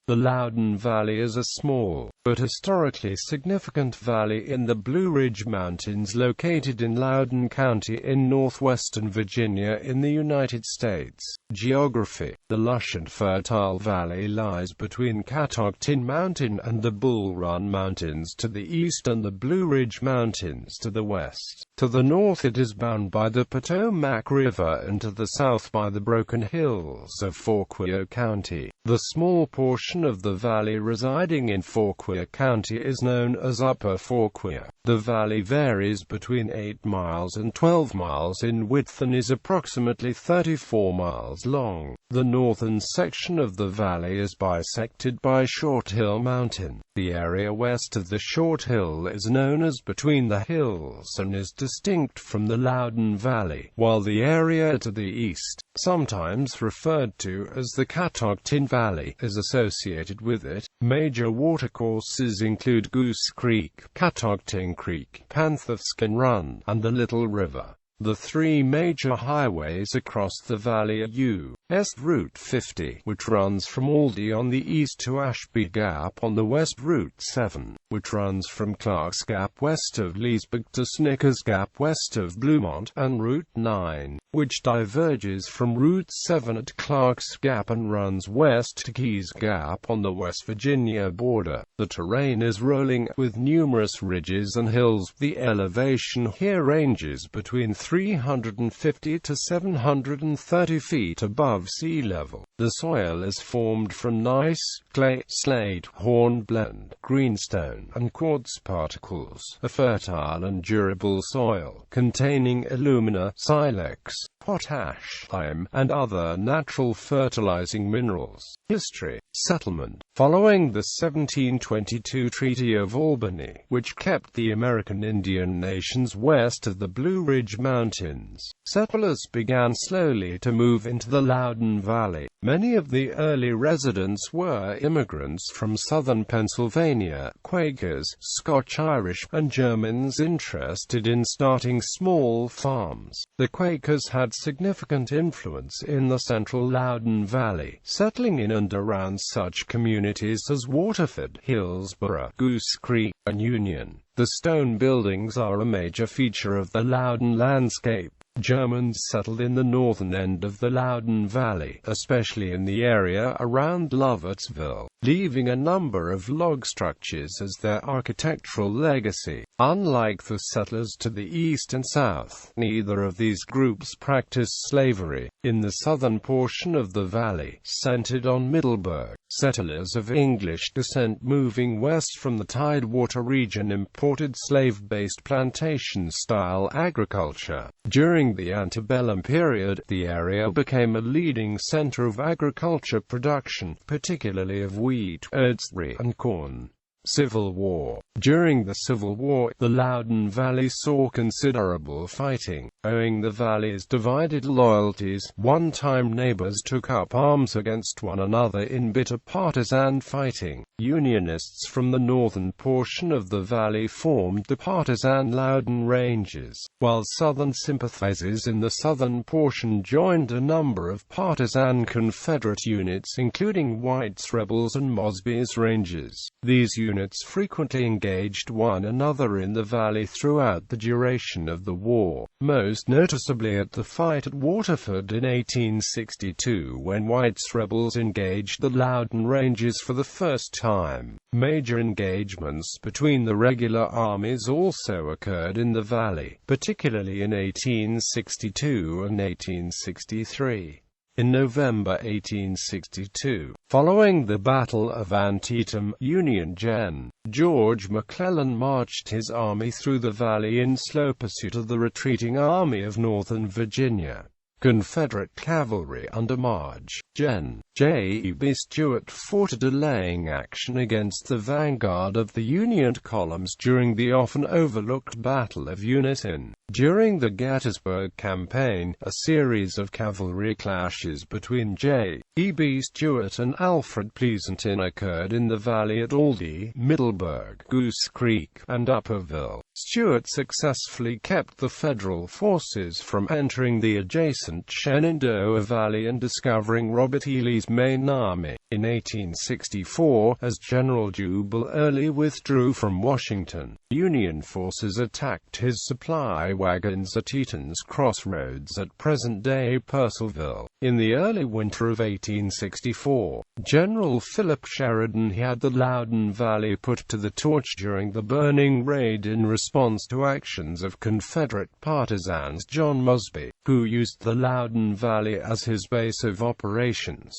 The Loudoun Valley is a small, but historically significant valley in the Blue Ridge Mountains located in Loudoun County in northwestern Virginia in the United States. Geography. The lush and fertile valley lies between Catoctin Mountain and the Bull Run Mountains to the east and the Blue Ridge Mountains to the west. To the north it is bound by the Potomac River and to the south by the Broken Hills of Fauquier County. The small portion of the valley residing in Fauquier County is known as Upper Fauquier. The valley varies between 8 miles and 12 miles in width and is approximately 34 miles long. The northern section of the valley is bisected by Short Hill Mountain. The area west of the Short Hill is known as Between the Hills and is distinct from the Loudoun Valley, while the area to the east, sometimes referred to as the Catoctin Valley, is associated with it. Major watercourses include Goose Creek, Catoctin Creek, Pantherskin Run, and the Little River. The three major highways across the valley are U.S. Route 50, which runs from Aldie on the east to Ashby Gap on the west, Route 7, which runs from Clark's Gap west of Leesburg to Snickers Gap west of Bluemont, and Route 9, which diverges from Route 7 at Clark's Gap and runs west to Keys Gap on the West Virginia border. The terrain is rolling, with numerous ridges and hills. The elevation here ranges between 350 to 730 feet above sea level. The soil is formed from gneiss, clay, slate, hornblende, greenstone, and quartz particles, a fertile and durable soil, containing alumina, silex, potash, lime, and other natural fertilizing minerals. History. Settlement. Following the 1722 Treaty of Albany, which kept the American Indian nations west of the Blue Ridge Mountains, settlers began slowly to move into the Loudoun Valley. Many of the early residents were immigrants from southern Pennsylvania, Quakers, Scotch-Irish, and Germans interested in starting small farms. The Quakers had significant influence in the central Loudoun Valley, settling in and around such communities as Waterford, Hillsborough, Goose Creek, and Union. The stone buildings are a major feature of the Loudoun landscape. Germans settled in the northern end of the Loudoun Valley, especially in the area around Lovettsville, leaving a number of log structures as their architectural legacy. Unlike the settlers to the east and south, neither of these groups practiced slavery. In the southern portion of the valley, centered on Middleburg, settlers of English descent moving west from the Tidewater region imported slave-based plantation-style agriculture. During the antebellum period, the area became a leading center of agriculture production, particularly of wheat, oats, and corn. Civil War. During the Civil War, the Loudoun Valley saw considerable fighting. Owing the valley's divided loyalties, one-time neighbors took up arms against one another in bitter partisan fighting. Unionists from the northern portion of the valley formed the partisan Loudoun Rangers, while Southern sympathizers in the southern portion joined a number of partisan Confederate units including White's Rebels and Mosby's Rangers. These units frequently engaged one another in the valley throughout the duration of the war, most noticeably at the fight at Waterford in 1862 when White's rebels engaged the Loudoun Rangers for the first time. Major engagements between the regular armies also occurred in the valley, particularly in 1862 and 1863. In November 1862, following the Battle of Antietam, Union Gen. George McClellan marched his army through the valley in slow pursuit of the retreating Army of Northern Virginia. Confederate cavalry under March. Gen. J.E.B. Stuart fought a delaying action against the vanguard of the Union columns during the often overlooked Battle of Union. During the Gettysburg Campaign, a series of cavalry clashes between J.E.B. Stuart and Alfred Pleasonton occurred in the valley at Aldie, Middleburg, Goose Creek, and Upperville. Stuart successfully kept the Federal forces from entering the adjacent Shenandoah Valley and discovering Robert E. Lee's main army. In 1864, as General Jubal Early withdrew from Washington, Union forces attacked his supply wagons at Eaton's Crossroads at present-day Purcellville. In the early winter of 1864, General Philip Sheridan had the Loudoun Valley put to the torch during the Burning Raid in response to actions of Confederate partisans John Mosby, who used the Loudoun Valley as his base of operations.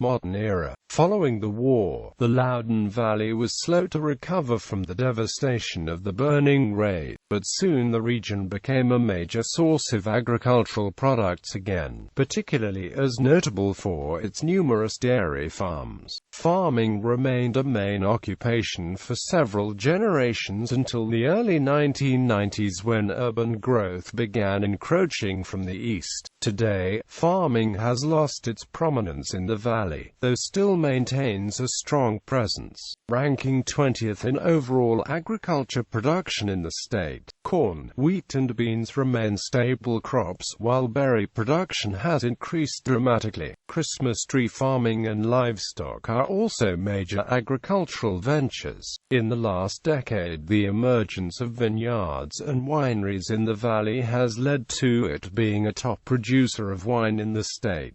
Modern era. Following the war, the Loudoun Valley was slow to recover from the devastation of the Burning Raid, but soon the region became a major source of agricultural products again, particularly as notable for its numerous dairy farms. Farming remained a main occupation for several generations until the early 1990s when urban growth began encroaching from the east. Today, farming has lost its prominence in the valley, though still maintains a strong presence, ranking 20th in overall agriculture production in the state. Corn, wheat and beans remain staple crops, while berry production has increased dramatically. Christmas tree farming and livestock are also major agricultural ventures. In the last decade, the emergence of vineyards and wineries in the valley has led to it being a top producer of wine in the state.